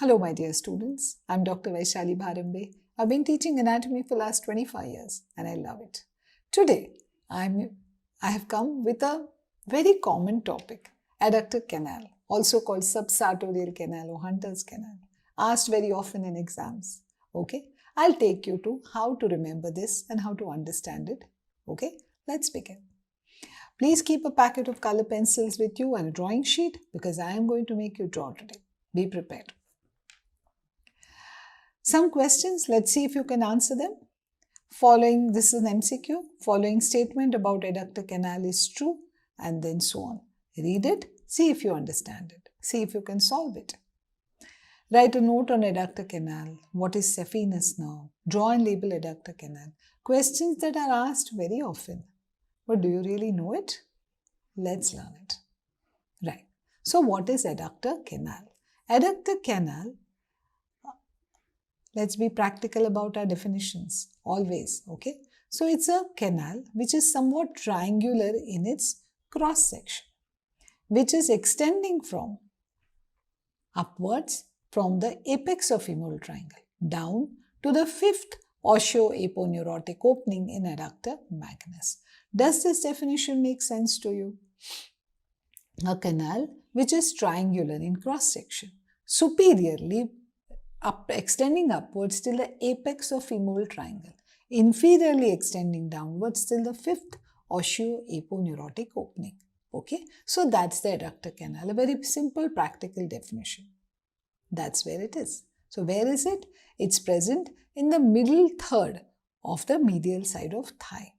Hello my dear students, I'm Dr. Vaishali Bharambe. I've been teaching anatomy for the last 25 years and I love it. Today, I have come with a very common topic, Adductor Canal, also called Subsartorial Canal or Hunter's Canal, asked very often in exams. Okay, I'll take you to how to remember this and how to understand it. Okay, let's begin. Please keep a packet of color pencils with you and a drawing sheet because I am going to make you draw today. Be prepared. Some questions, let's see if you can answer them. This is an MCQ, following statement about adductor canal is true, and then so on. Read it, see if you understand it, see if you can solve it. Write a note on adductor canal. What is saphenous nerve? Draw and label adductor canal. Questions that are asked very often. But do you really know it? Let's learn it. Right. So what is adductor canal? Adductor canal, let's be practical about our definitions, always, okay? So it's a canal which is somewhat triangular in its cross section, which is extending from upwards from the apex of femoral triangle down to the fifth osseo-aponeurotic opening in adductor magnus. Does this definition make sense to you? A canal which is triangular in cross section, superiorly extending upwards till the apex of femoral triangle, inferiorly extending downwards till the fifth osseo-aponeurotic opening. Okay, so that's the adductor canal, a very simple practical definition. That's where it is. So where is it? It's present in the middle third of the medial side of thigh.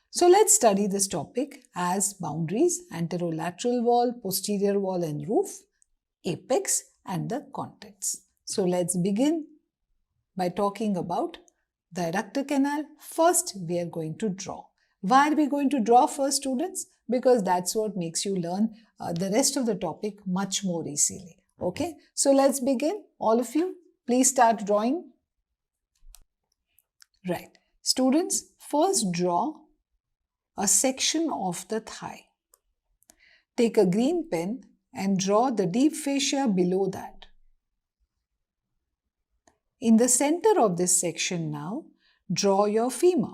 So let's study this topic as boundaries, anterolateral wall, posterior wall and roof, apex and the contents. So let's begin by talking about the adductor canal. First, we are going to draw. Why are we going to draw first, students? Because that's what makes you learn the rest of the topic much more easily. Okay, so let's begin. All of you, please start drawing. Right. Students, first draw a section of the thigh. Take a green pen and draw the deep fascia below that. In the center of this section now, draw your femur.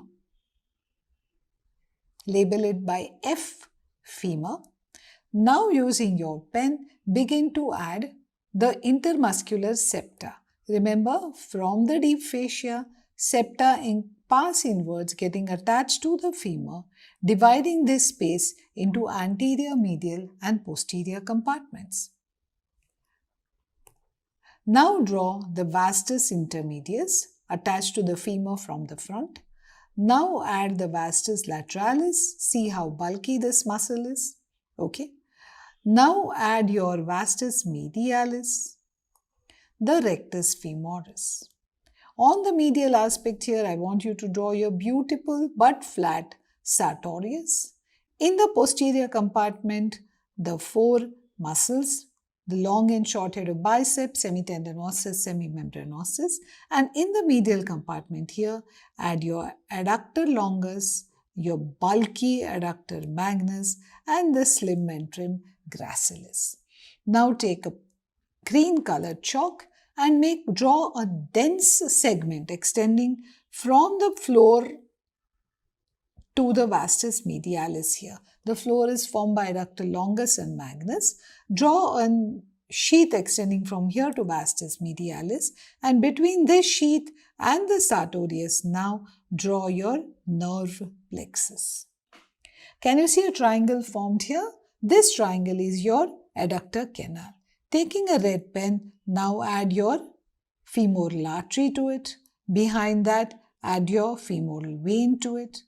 Label it by F, femur. Now using your pen, begin to add the intermuscular septa. Remember, from the deep fascia, septa pass inwards getting attached to the femur, dividing this space into anterior, medial and posterior compartments. Now draw the vastus intermedius attached to the femur from the front. Now add the vastus lateralis. See how bulky this muscle is. Okay. Now add your vastus medialis, the rectus femoris. On the medial aspect here, I want you to draw your beautiful but flat Sartorius. In the posterior compartment, the four muscles, the long and short head of biceps, semitendinosus, semimembranosus, and in the medial compartment here, add your adductor longus, your bulky adductor magnus, and the slim and trim gracilis. Now take a green colored chalk and draw a dense segment extending from the floor to the vastus medialis here. The floor is formed by adductor longus and magnus. Draw a sheath extending from here to vastus medialis, and between this sheath and the sartorius now draw your nerve plexus. Can you see a triangle formed here? This triangle is your adductor canal. Taking a red pen, now add your femoral artery to it. Behind that, add your femoral vein to it.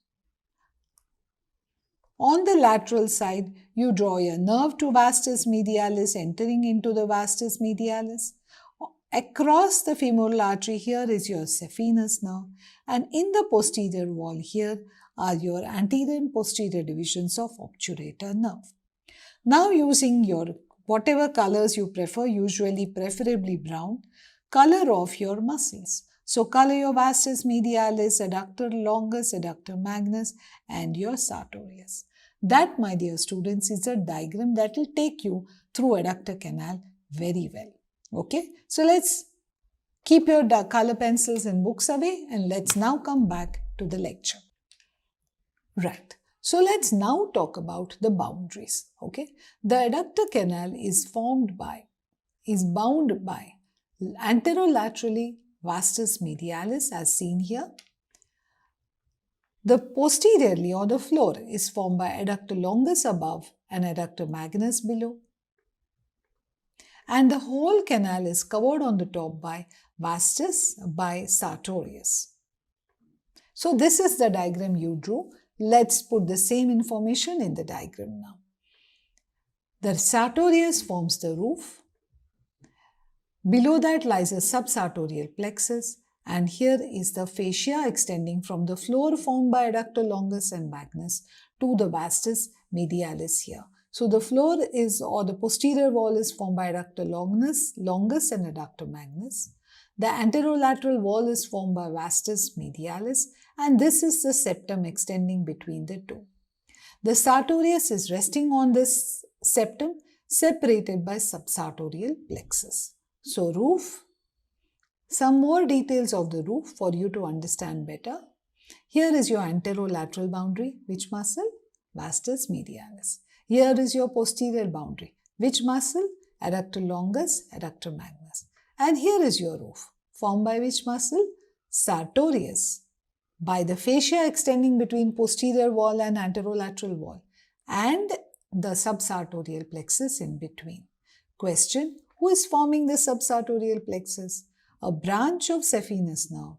On the lateral side, you draw your nerve to vastus medialis, entering into the vastus medialis. Across the femoral artery here is your saphenous nerve, and in the posterior wall here are your anterior and posterior divisions of obturator nerve. Now using your whatever colors you prefer, usually preferably brown, color of your muscles. So color your vastus medialis, adductor longus, adductor magnus and your sartorius. That, my dear students, is a diagram that will take you through adductor canal very well. Okay, so let's keep your color pencils and books away and let's now come back to the lecture. Right. So let's now talk about the boundaries. Okay, the adductor canal is bound by anterolaterally vastus medialis as seen here. The posteriorly or the floor is formed by adductor longus above and adductor magnus below. And the whole canal is covered on the top by vastus by Sartorius. So this is the diagram you drew. Let's put the same information in the diagram now. The Sartorius forms the roof. Below that lies a subsartorial plexus, and here is the fascia extending from the floor formed by adductor longus and magnus to the vastus medialis here. So the floor is, or the posterior wall is formed by adductor longus and adductor magnus. The anterolateral wall is formed by vastus medialis, and this is the septum extending between the two. The sartorius is resting on this septum, separated by subsartorial plexus. So roof, some more details of the roof for you to understand better. Here is your anterolateral boundary. Which muscle? Vastus medialis. Here is your posterior boundary. Which muscle? Adductor longus, adductor magnus. And here is your roof. Formed by which muscle? Sartorius. By the fascia extending between posterior wall and anterolateral wall. And the subsartorial plexus in between. Question: who is forming the subsartorial plexus? A branch of saphenous nerve,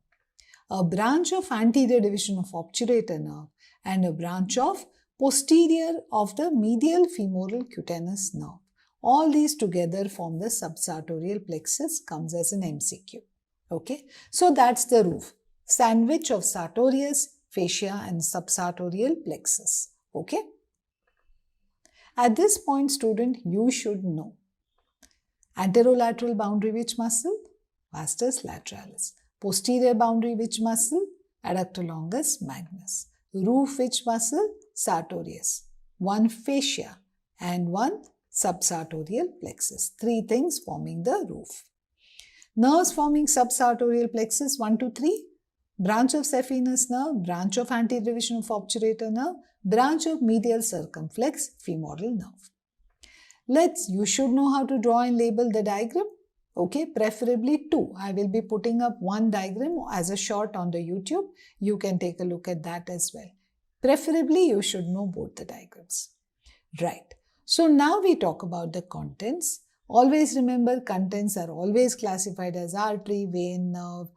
a branch of anterior division of obturator nerve, and a branch of posterior of the medial femoral cutaneous nerve. All these together form the subsartorial plexus, comes as an MCQ. Okay, so that's the roof. Sandwich of sartorius, fascia and subsartorial plexus. Okay. At this point, student, you should know. Anterolateral boundary, which muscle? Vastus lateralis. Posterior boundary, which muscle? Adductor longus magnus. Roof, which muscle? Sartorius. One fascia and one subsartorial plexus. Three things forming the roof. Nerves forming subsartorial plexus 1 to 3. Branch of saphenous nerve, branch of anterior division of obturator nerve, branch of medial circumflex femoral nerve. You should know how to draw and label the diagram. Okay, preferably two. I will be putting up one diagram as a short on the YouTube. You can take a look at that as well. Preferably, you should know both the diagrams. Right. So now we talk about the contents. Always remember, contents are always classified as artery, vein, nerve,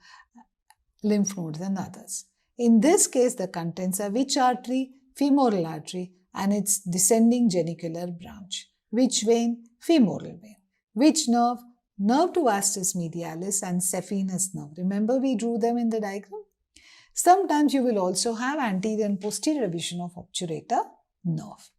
lymph nodes and others. In this case, the contents are which artery? Femoral artery and its descending genicular branch. Which vein? Femoral vein. Which nerve? Nerve to vastus medialis and saphenous nerve. Remember, we drew them in the diagram. Sometimes you will also have anterior and posterior division of obturator nerve.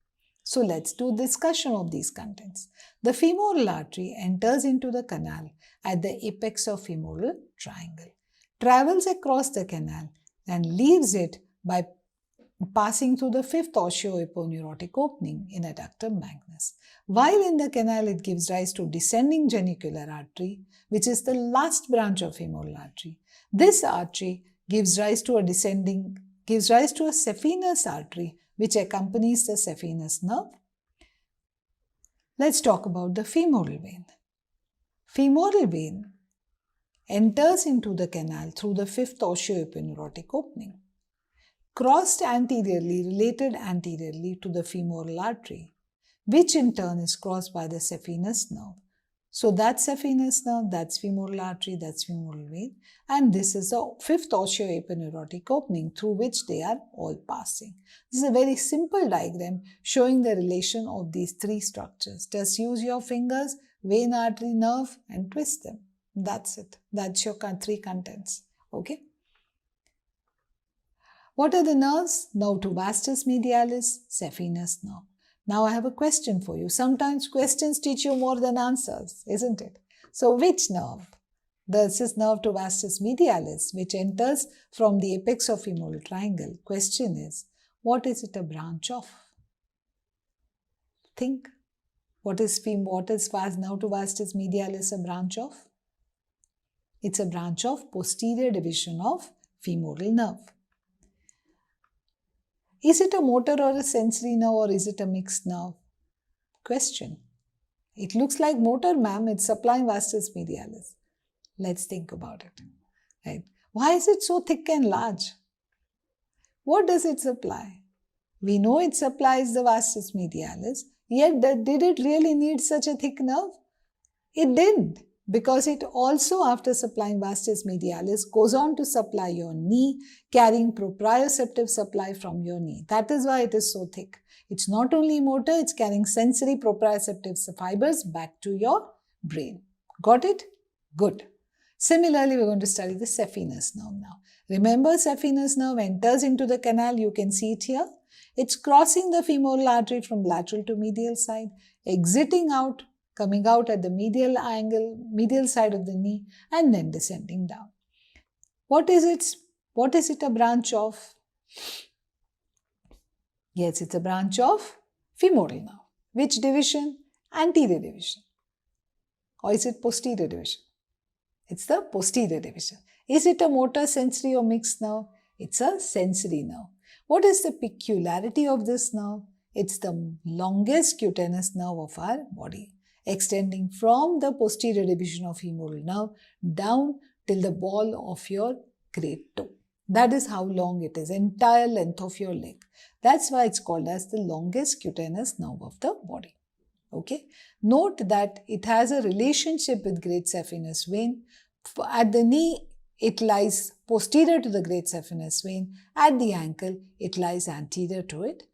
So let's do discussion of these contents. The femoral artery enters into the canal at the apex of femoral triangle, travels across the canal and leaves it by passing through the fifth osteoeponeurotic opening in adductor magnus. While in the canal, it gives rise to descending genicular artery, which is the last branch of femoral artery. This artery gives rise to a saphenous artery, which accompanies the saphenous nerve. Let's talk about the femoral vein. Femoral vein enters into the canal through the fifth osteoeponeurotic opening, crossed anteriorly, related anteriorly to the femoral artery, which in turn is crossed by the saphenous nerve. So that's saphenous nerve, that's femoral artery, that's femoral vein, and this is the fifth osteoeponeurotic opening through which they are all passing. This is a very simple diagram showing the relation of these three structures. Just use your fingers, vein, artery, nerve, and twist them. That's it. That's your three contents. Okay. What are the nerves? Nerve to vastus medialis, saphenous nerve. Now I have a question for you. Sometimes questions teach you more than answers, isn't it? So which nerve? This is nerve to vastus medialis, which enters from the apex of femoral triangle. Question is, what is it a branch of? Think. What is nerve to vastus medialis a branch of? It's a branch of posterior division of femoral nerve. Is it a motor or a sensory nerve, or is it a mixed nerve? Question. It looks like motor, ma'am. It's supplying vastus medialis. Let's think about it. Right? Why is it so thick and large? What does it supply? We know it supplies the vastus medialis, yet did it really need such a thick nerve? It didn't, because it also, after supplying vastus medialis, goes on to supply your knee, carrying proprioceptive supply from your knee. That is why it is so thick. It's not only motor, it's carrying sensory proprioceptive fibers back to your brain. Got it? Good. Similarly, we're going to study the saphenous nerve now. Remember, saphenous nerve enters into the canal. You can see it here. It's crossing the femoral artery from lateral to medial side, exiting out, coming out at the medial angle, medial side of the knee, and then descending down. What is it a branch of? Yes, it's a branch of femoral nerve. Which division? Anterior division. Or is it posterior division? It's the posterior division. Is it a motor, sensory, or mixed nerve? It's a sensory nerve. What is the peculiarity of this nerve? It's the longest cutaneous nerve of our body, extending from the posterior division of femoral nerve down till the ball of your great toe. That is how long it is, entire length of your leg. That's why it's called as the longest cutaneous nerve of the body. Okay. Note that it has a relationship with great saphenous vein. At the knee, it lies posterior to the great saphenous vein. At the ankle, it lies anterior to it.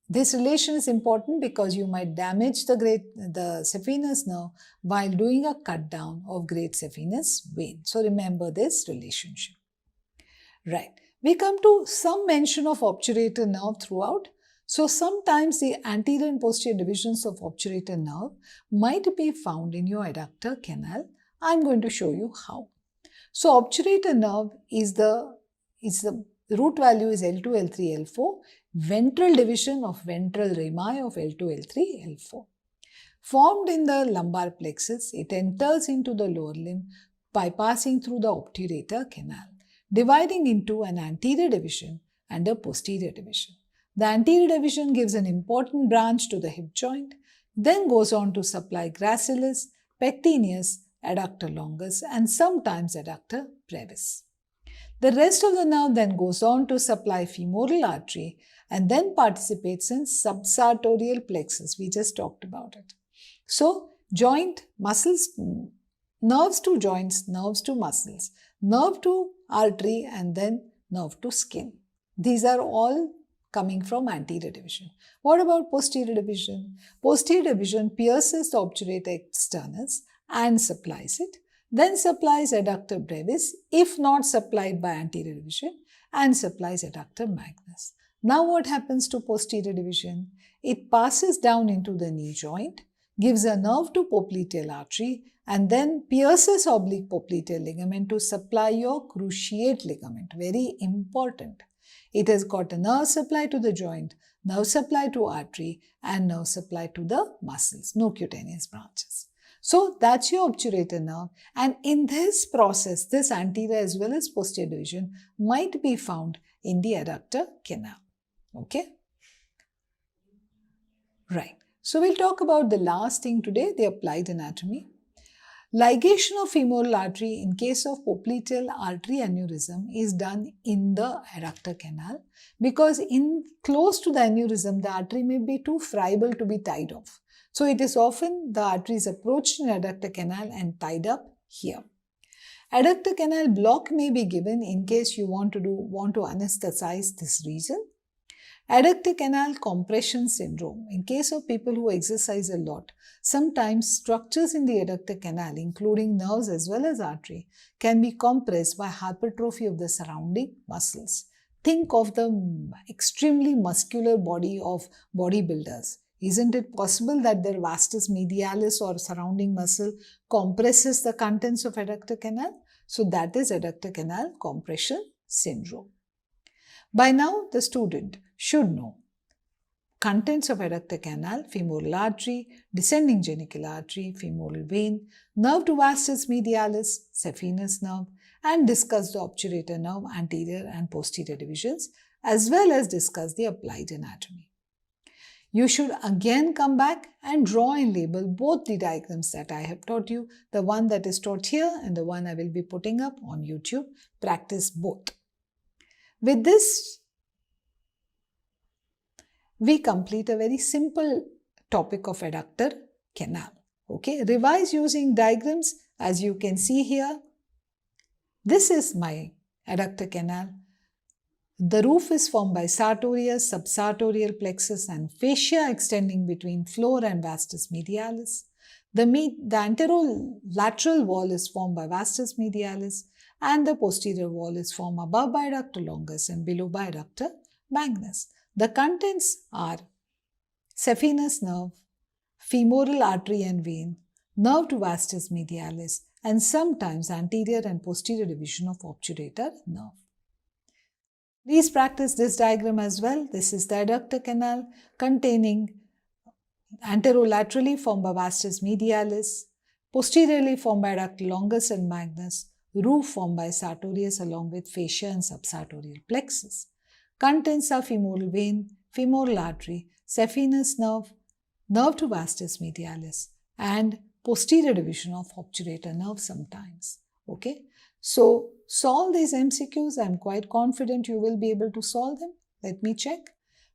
This relation is important because you might damage the saphenous nerve while doing a cut down of great saphenous vein. So remember this relationship. Right. We come to some mention of obturator nerve throughout. So sometimes the anterior and posterior divisions of obturator nerve might be found in your adductor canal. I'm going to show you how. So obturator nerve is the root value is L2, L3, L4, ventral division of ventral rami of L2, L3, L4. Formed in the lumbar plexus, it enters into the lower limb by passing through the obturator canal, dividing into an anterior division and a posterior division. The anterior division gives an important branch to the hip joint, then goes on to supply gracilis, pectineus, adductor longus, and sometimes adductor brevis. The rest of the nerve then goes on to supply femoral artery and then participates in subsartorial plexus. We just talked about it. So, joint, muscles, nerves to joints, nerves to muscles, nerve to artery, and then nerve to skin. These are all coming from anterior division. What about posterior division? Posterior division pierces the obturator externus and supplies it, then supplies adductor brevis if not supplied by anterior division, and supplies adductor magnus. Now what happens to posterior division? It passes down into the knee joint, gives a nerve to popliteal artery, and then pierces oblique popliteal ligament to supply your cruciate ligament. Very important. It has got a nerve supply to the joint, nerve supply to artery, and nerve supply to the muscles. No cutaneous branches. So that's your obturator nerve, and in this process, this anterior as well as posterior division might be found in the adductor canal. Okay? Right. So we'll talk about the last thing today, the applied anatomy. Ligation of femoral artery in case of popliteal artery aneurysm is done in the adductor canal because close to the aneurysm, the artery may be too friable to be tied off. So it is often the artery is approached in adductor canal and tied up here. Adductor canal block may be given in case you want to anesthetize this region. Adductor canal compression syndrome. In case of people who exercise a lot, sometimes structures in the adductor canal, including nerves as well as artery, can be compressed by hypertrophy of the surrounding muscles. Think of the extremely muscular body of bodybuilders. Isn't it possible that their vastus medialis or surrounding muscle compresses the contents of adductor canal? So that is adductor canal compression syndrome. By now, the student should know Contents of adductor canal: femoral artery, descending genicular artery, femoral vein, nerve to vastus medialis, saphenous nerve, and discuss the obturator nerve anterior and posterior divisions, as well as discuss the applied anatomy. You should again come back and draw and label both the diagrams that I have taught you, the one that is taught here and the one I will be putting up on YouTube. Practice both. With this, we complete a very simple topic of adductor canal. Okay, revise using diagrams. As you can see here, this is my adductor canal. The roof is formed by Sartorius, Subsartorial, Plexus and Fascia extending between floor and Vastus medialis. The anterolateral wall is formed by Vastus medialis and the posterior wall is formed above by Adductor longus and below by Adductor magnus. The contents are saphenous nerve, femoral artery and vein, nerve to vastus medialis, and sometimes anterior and posterior division of obturator nerve. Please practice this diagram as well. This is the adductor canal containing anterolaterally formed by vastus medialis, posteriorly formed by Adductor longus and magnus, roof formed by Sartorius along with fascia and subsartorial plexus. Contents are femoral vein, femoral artery, saphenous nerve, nerve to vastus medialis, and posterior division of obturator nerve sometimes. Okay, so solve these MCQs. I am quite confident you will be able to solve them. Let me check.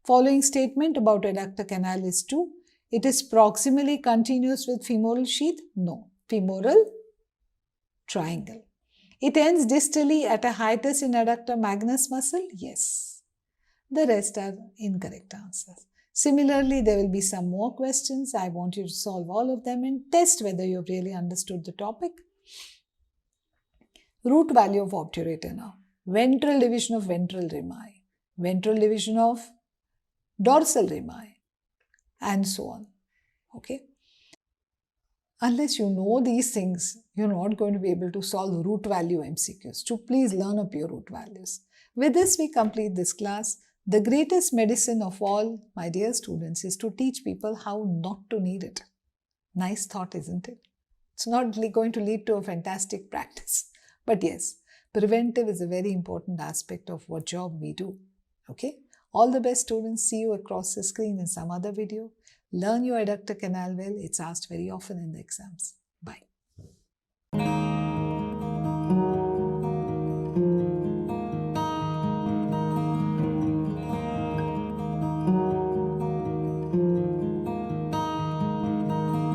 Following statement about adductor canal is true. It is proximally continuous with femoral sheath? No. Femoral triangle. It ends distally at a hiatus in adductor magnus muscle? Yes. The rest are incorrect answers. Similarly, there will be some more questions. I want you to solve all of them and test whether you have really understood the topic. Root value of obturator nerve. Ventral division of ventral rami. Ventral division of dorsal rami. And so on. Okay. Unless you know these things, you're not going to be able to solve root value MCQs. So please learn up your root values. With this, we complete this class. The greatest medicine of all, my dear students, is to teach people how not to need it. Nice thought, isn't it? It's not going to lead to a fantastic practice. But yes, preventive is a very important aspect of what job we do. Okay? All the best, students. See you across the screen in some other video. Learn your adductor canal well. It's asked very often in the exams.